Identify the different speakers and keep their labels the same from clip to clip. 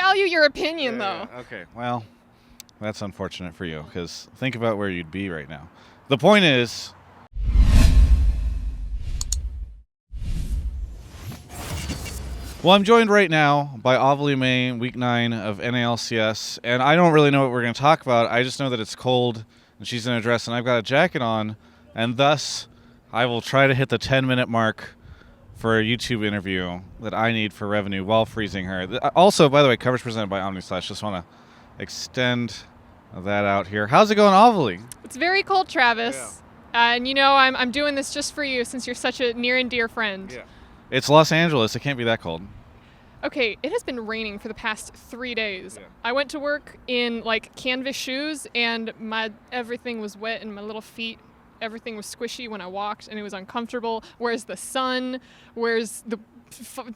Speaker 1: value your opinion, though.
Speaker 2: Okay, well, that's unfortunate for you, because think about where you'd be right now. The point is, well, I'm joined right now by Ovilee May, Week 9 of LCS, and I don't really know what we're going to talk about. I just know that it's cold, and she's in a dress, and I've got a jacket on, and thus I will try to hit the 10-minute mark for a YouTube interview that I need for revenue while freezing her. Also, by the way, coverage presented by OmniSlash. Just want to extend that out here. How's it going, Ovilee?
Speaker 1: It's very cold, Travis. Yeah. And you know, I'm doing this just for you since you're such a near and dear friend.
Speaker 2: Yeah. It's Los Angeles. It can't be that cold.
Speaker 1: Okay, it has been raining for the past 3 days. Yeah. I went to work in like canvas shoes, and everything was wet, and my little feet, everything was squishy when I walked, and it was uncomfortable. Where's the sun? Where's the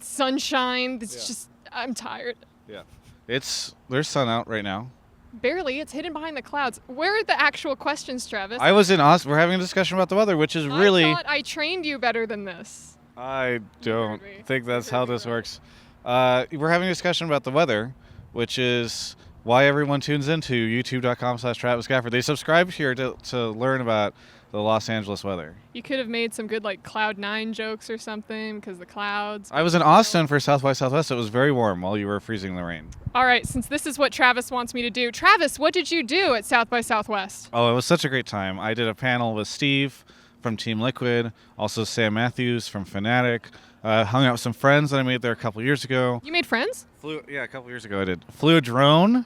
Speaker 1: sunshine? It's just, I'm tired.
Speaker 2: Yeah. There's sun out right now.
Speaker 1: Barely. It's hidden behind the clouds. Where are the actual questions, Travis?
Speaker 2: I was in Austin. We're having a discussion about the weather, which is really...
Speaker 1: I thought I trained you better than this.
Speaker 2: I don't think that's how this works. We're having a discussion about the weather, which is why everyone tunes into youtube.com/Travis Gafford. They subscribed here to learn about the Los Angeles weather.
Speaker 1: You could have made some good like Cloud 9 jokes or something because the clouds.
Speaker 2: I was in Austin for South by Southwest. It was very warm while you were freezing in the rain.
Speaker 1: All right, since this is what Travis wants me to do. Travis, what did you do at South by Southwest?
Speaker 2: Oh, it was such a great time. I did a panel with Steve from Team Liquid, also Sam Matthews from Fnatic. Hung out with some friends that I made there a couple years ago.
Speaker 1: You made friends?
Speaker 2: A couple years ago I did. Flew a drone.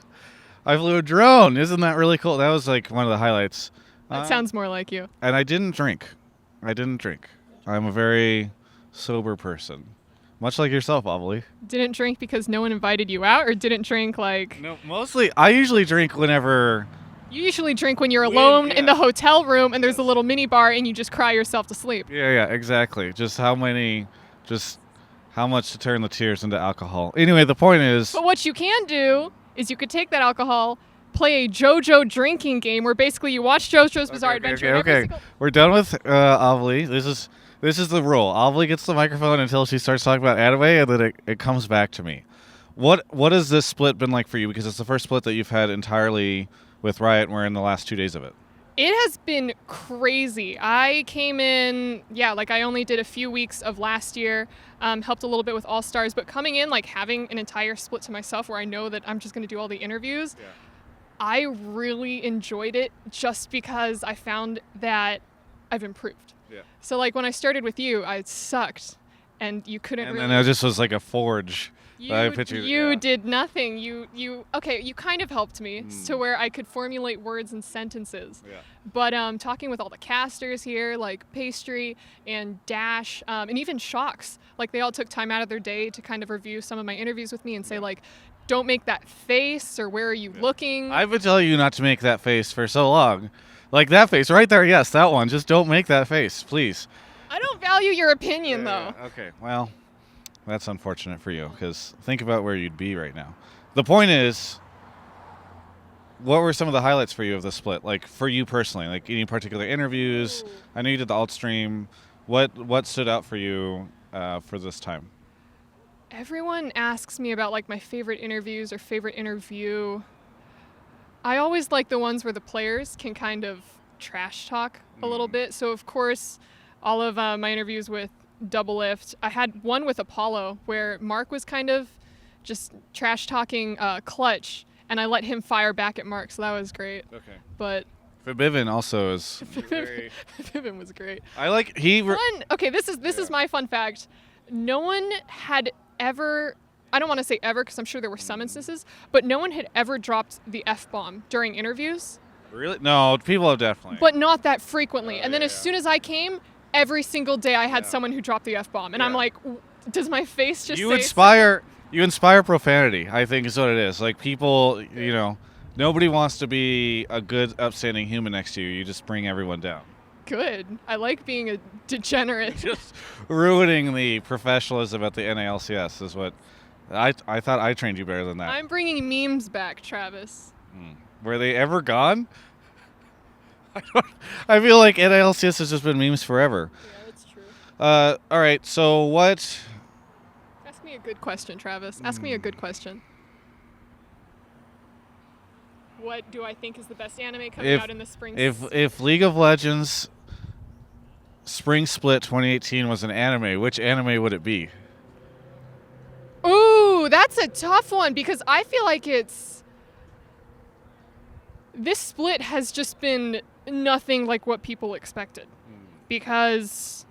Speaker 2: I flew a drone. Isn't that really cool? That was like one of the highlights.
Speaker 1: That sounds more like you.
Speaker 2: And I didn't drink. I'm a very sober person. Much like yourself, Ovilee.
Speaker 1: Didn't drink because no one invited you out, or didn't drink like...
Speaker 2: No, mostly I usually drink whenever...
Speaker 1: You usually drink when you're alone in the hotel room and there's a little mini bar and you just cry yourself to sleep.
Speaker 2: Yeah, exactly. Just how much to turn the tears into alcohol. Anyway, the point is... But
Speaker 1: what you can do is you could take that alcohol, play a JoJo drinking game where basically you watch JoJo's Bizarre Adventure.
Speaker 2: Okay. We're done with Ovilee. This is the rule. Ovilee gets the microphone until she starts talking about anime, and then it comes back to me. What has this split been like for you? Because it's the first split that you've had entirely with Riot, and we're in the last 2 days of it.
Speaker 1: It has been crazy. I came in, I only did a few weeks of last year, helped a little bit with All Stars, but coming in, having an entire split to myself where I know that I'm just going to do all the interviews, I really enjoyed it just because I found that I've improved. Yeah. So when I started with you, I sucked, and you couldn't really...
Speaker 2: And then it just was like a forge.
Speaker 1: You did nothing. You kind of helped me to where I could formulate words and sentences. Yeah. But talking with all the casters here, like Pastry and Dash, and even Shocks, they all took time out of their day to kind of review some of my interviews with me and say, don't make that face, or where are you looking?
Speaker 2: I've been telling you not to make that face for so long. Like that face right there, yes, that one. Just don't make that face, please.
Speaker 1: I don't value your opinion, though.
Speaker 2: Okay, well... That's unfortunate for you, because think about where you'd be right now. The point is, what were some of the highlights for you of the split? For you personally, any particular interviews? Ooh. I know you did the alt stream. What stood out for you for this time?
Speaker 1: Everyone asks me about my favorite interviews or favorite interview. I always like the ones where the players can kind of trash talk a little bit. So of course, all of my interviews with Double Lift. I had one with Apollo where Mark was kind of just trash talking Clutch, and I let him fire back at Mark, so that was great. Okay. But
Speaker 2: Fibivin also is very...
Speaker 1: Fibivin was great. This is my fun fact. No one had ever, I don't want to say ever because I'm sure there were some instances, but no one had ever dropped the F-bomb during interviews.
Speaker 2: Really? No, people have definitely.
Speaker 1: But not that frequently. And then as soon as I came, every single day I had someone who dropped the F-bomb. And I'm like, does my face just
Speaker 2: You inspire profanity, I think is what it is. People, nobody wants to be a good, upstanding human next to you. You just bring everyone down.
Speaker 1: Good. I like being a degenerate.
Speaker 2: Just ruining the professionalism at the LCS is what... I thought I trained you better than that.
Speaker 1: I'm bringing memes back, Travis.
Speaker 2: Were they ever gone? I feel like LCS has just been memes forever.
Speaker 1: Yeah, that's true.
Speaker 2: All right, so what...
Speaker 1: Ask me a good question, Travis. Ask me a good question. what do I think is the best anime coming out in the spring?
Speaker 2: If League of Legends Spring Split 2018 was an anime, which anime would it be?
Speaker 1: Ooh, that's a tough one because I feel like this split has just been nothing like what people expected. Because...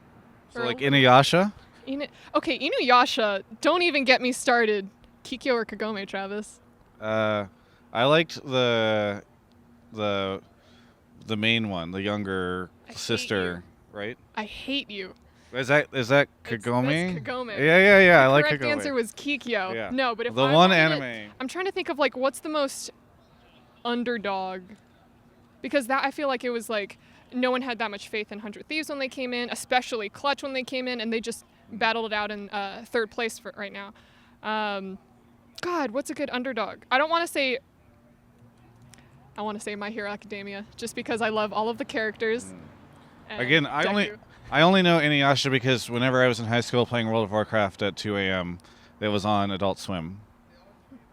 Speaker 2: So like Inuyasha?
Speaker 1: Okay, Inuyasha, don't even get me started. Kikyo or Kagome, Travis?
Speaker 2: I liked the main one, the younger sister, right?
Speaker 1: I hate you.
Speaker 2: Is that Kagome?
Speaker 1: That's Kagome.
Speaker 2: Yeah. I like Kagome.
Speaker 1: The correct answer was Kikyo.
Speaker 2: Yeah.
Speaker 1: No, but if
Speaker 2: the
Speaker 1: I
Speaker 2: one
Speaker 1: wanted
Speaker 2: anime.
Speaker 1: I'm trying to think of like what's the most underdog, because that I feel like it was like no one had that much faith in 100 Thieves when they came in, especially Clutch when they came in, and they just battled it out in third place for right now. God, what's a good underdog? I want to say My Hero Academia, just because I love all of the characters.
Speaker 2: Again, I only know Inuyasha because whenever I was in high school playing World of Warcraft at 2 a.m., it was on Adult Swim.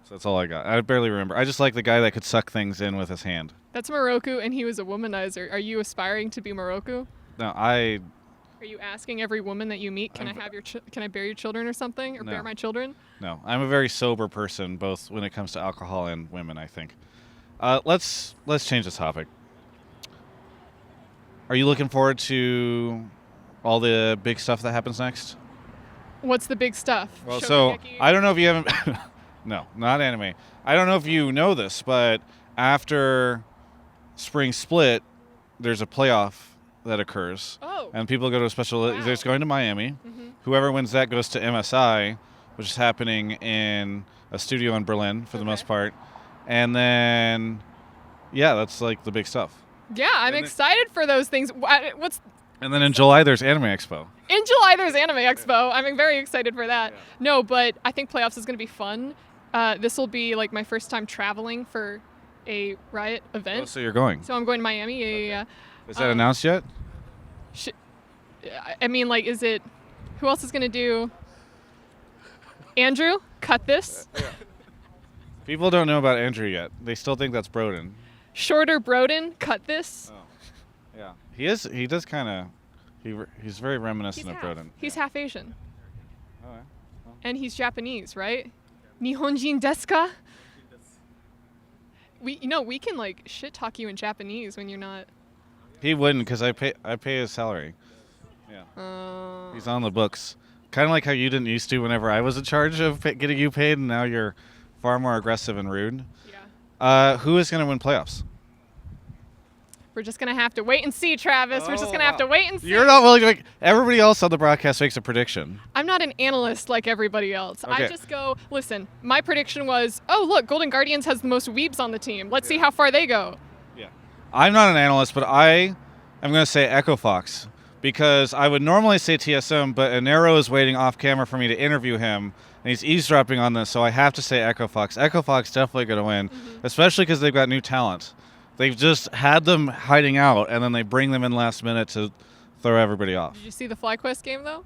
Speaker 2: So that's all I got. I barely remember. I just like the guy that could suck things in with his hand.
Speaker 1: That's Moroku, and he was a womanizer. Are you aspiring to be Moroku?
Speaker 2: No,
Speaker 1: Are you asking every woman that you meet, can I bear your children or something, or bear my children?
Speaker 2: No, I'm a very sober person, both when it comes to alcohol and women, I think. Let's change the topic. Are you looking forward to all the big stuff that happens next?
Speaker 1: What's the big stuff?
Speaker 2: Well,
Speaker 1: Shokugeki?
Speaker 2: so I don't know if you haven't... No, not anime. I don't know if you know this, but after Spring Split, there's a playoff that occurs.
Speaker 1: Oh.
Speaker 2: And people go to a special...
Speaker 1: Wow.
Speaker 2: There's going to Miami.
Speaker 1: Mm-hmm.
Speaker 2: Whoever wins that goes to MSI, which is happening in a studio in Berlin for the most part. And then, yeah, that's like the big stuff.
Speaker 1: Yeah, I'm excited for those things.
Speaker 2: And then in July, there's Anime Expo.
Speaker 1: In July, there's Anime Expo. I'm very excited for that. Yeah. No, but I think playoffs is going to be fun. This will be like my first time traveling for a Riot event.
Speaker 2: Oh, so you're going?
Speaker 1: So I'm going to Miami. Yeah.
Speaker 2: Is that announced yet?
Speaker 1: I mean, like, is it... Who else is going to do... Andrew, cut this.
Speaker 2: People don't know about Andrew yet. They still think that's Brodin.
Speaker 1: Shorter Brodin, cut this.
Speaker 2: Oh. Yeah. He does kind of... He's very reminiscent of Brodin.
Speaker 1: He's half Asian.
Speaker 2: Oh, yeah. Well.
Speaker 1: And he's Japanese, right? Nihonjin desu ka? We can like shit talk you in Japanese when you're not.
Speaker 2: He wouldn't, because I pay his salary. Yeah. He's on the books. Kind of like how you didn't used to whenever I was in charge of getting you paid, and now you're far more aggressive and rude. Yeah. Who is going to win playoffs?
Speaker 1: We're just going to have to wait and see, Travis. We're just going to have to wait and see.
Speaker 2: You're not willing to make... Everybody else on the broadcast makes a prediction.
Speaker 1: I'm not an analyst like everybody else.
Speaker 2: Okay.
Speaker 1: I just go, listen, my prediction was, oh, look, Golden Guardians has the most weebs on the team. Let's see how far they go.
Speaker 2: Yeah. I'm not an analyst, but I am going to say Echo Fox, because I would normally say TSM, but Anero is waiting off camera for me to interview him, and he's eavesdropping on this, so I have to say Echo Fox. Echo Fox definitely going to win, especially because they've got new talent. They've just had them hiding out, and then they bring them in last minute to throw everybody off.
Speaker 1: Did you see the FlyQuest game, though?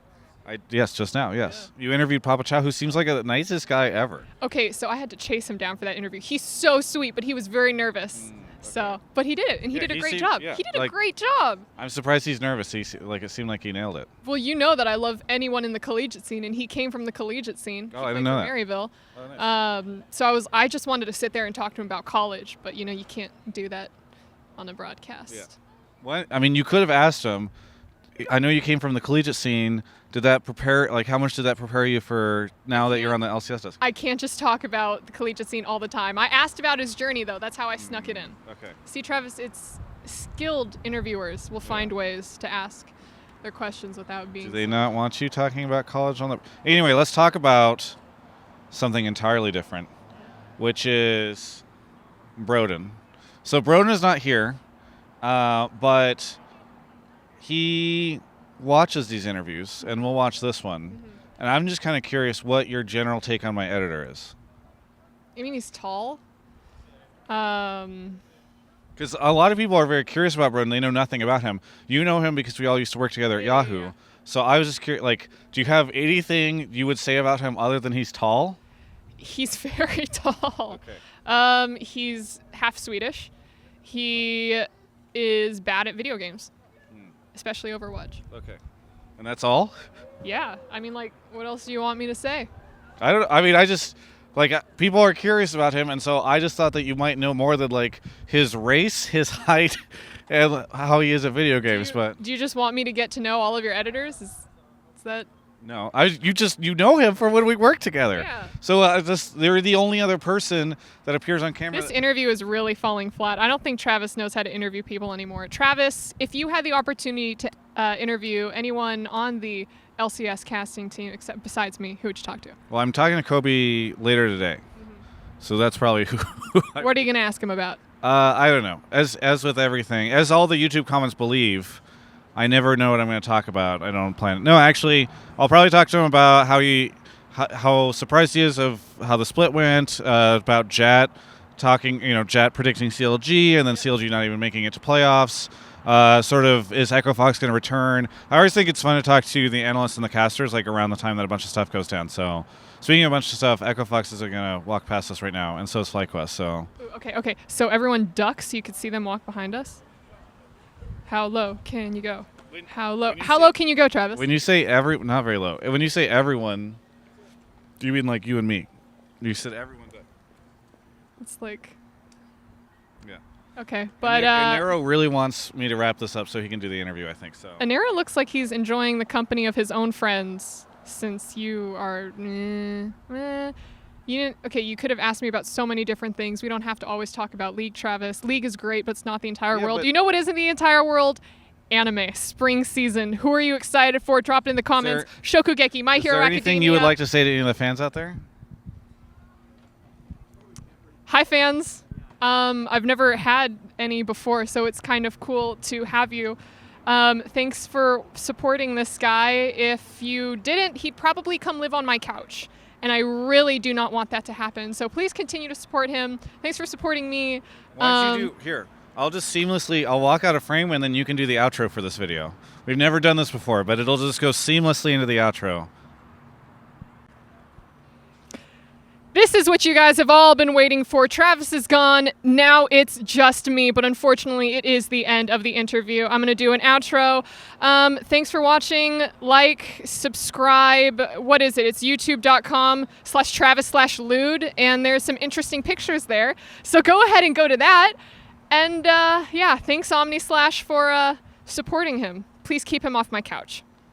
Speaker 2: Yes, just now, yes. Yeah. You interviewed Papa Chow, who seems like the nicest guy ever. Okay,
Speaker 1: so I had to chase him down for that interview. He's so sweet, but he was very nervous. Okay. So, but he did it, and he did a great job. Yeah, he did a great job.
Speaker 2: I'm surprised he's nervous. It seemed like he nailed it.
Speaker 1: Well, you know that I love anyone in the collegiate scene, and he came from the collegiate scene.
Speaker 2: Oh, I didn't know that.
Speaker 1: Maryville.
Speaker 2: Oh, nice.
Speaker 1: So I just wanted to sit there and talk to him about college, but you can't do that on a broadcast.
Speaker 2: Yeah. What? I mean, you could have asked him. I know you came from the collegiate scene. Did that prepare, how much did that prepare you for now that you're on the LCS desk?
Speaker 1: I can't just talk about the collegiate scene all the time. I asked about his journey, though. That's how I snuck it in.
Speaker 2: Okay.
Speaker 1: See, Travis, it's skilled interviewers will find ways to ask their questions without being...
Speaker 2: Do they not want you talking about college on the... Anyway, let's talk about something entirely different, which is Brodin. So Brodin is not here, but he watches these interviews, and we'll watch this one. Mm-hmm. And I'm just kind of curious what your general take on my editor is.
Speaker 1: You mean he's tall?
Speaker 2: Because a lot of people are very curious about Brodin. They know nothing about him. You know him because we all used to work together at Yahoo. Yeah. So I was just curious, do you have anything you would say about him other than he's tall?
Speaker 1: He's very tall.
Speaker 2: Okay.
Speaker 1: He's half Swedish. He is bad at video games, especially Overwatch.
Speaker 2: Okay. And that's all?
Speaker 1: Yeah. I mean, like, what else do you want me to say?
Speaker 2: I just like people are curious about him, and so I just thought that you might know more than like his race, his height, and how he is at video games. But
Speaker 1: do you just want me to get to know all of your editors? Is that?
Speaker 2: no, you know him from when we worked together.
Speaker 1: Yeah.
Speaker 2: So they're the only other person that appears on camera.
Speaker 1: This interview is really falling flat. I don't think Travis knows how to interview people anymore. Travis, if you had the opportunity to interview anyone on the LCS casting team except besides me, who would you talk to?
Speaker 2: Well, I'm talking to Kobe later today, so that's probably who.
Speaker 1: What are you gonna ask him about?
Speaker 2: I don't know. As with everything, as all the YouTube comments believe, I never know what I'm going to talk about. I don't plan. No, actually, I'll probably talk to him about how surprised he is of how the split went, about Jat talking, Jat predicting CLG, and then CLG not even making it to playoffs. Sort of, is Echo Fox going to return? I always think it's fun to talk to the analysts and the casters, like around the time that a bunch of stuff goes down. So, speaking of a bunch of stuff, Echo Fox is going to walk past us right now, and so is FlyQuest. So,
Speaker 1: okay. So everyone duck so you could see them walk behind us. How low can you go? How low can you go, Travis?
Speaker 2: When you say not very low. When you say everyone, do you mean like you and me? You said everyone.
Speaker 1: It's like.
Speaker 2: Yeah.
Speaker 1: Okay, but
Speaker 2: Anero really wants me to wrap this up so he can do the interview, I think so.
Speaker 1: Anero looks like he's enjoying the company of his own friends since you are you could have asked me about so many different things. We don't have to always talk about League, Travis. League is great, but it's not the entire world. You know what isn't the entire world? Anime, spring season. Who are you excited for? Drop it in the comments. Shokugeki, My Hero Academia.
Speaker 2: Is there anything you would like to say to any of the fans out there?
Speaker 1: Hi, fans. I've never had any before, so it's kind of cool to have you. Thanks for supporting this guy. If you didn't, he'd probably come live on my couch. And I really do not want that to happen. So please continue to support him. Thanks for supporting me.
Speaker 2: Why don't you here? I'll just I'll walk out of frame and then you can do the outro for this video. We've never done this before, but it'll just go seamlessly into the outro.
Speaker 1: This is what you guys have all been waiting for. Travis is gone. Now it's just me, but unfortunately it is the end of the interview. I'm going to do an outro. Thanks for watching. Like, subscribe. What is it? It's youtube.com/Travis/Lude, and there's some interesting pictures there. So go ahead and go to that. And yeah, thanks Omni Slash for supporting him. Please keep him off my couch.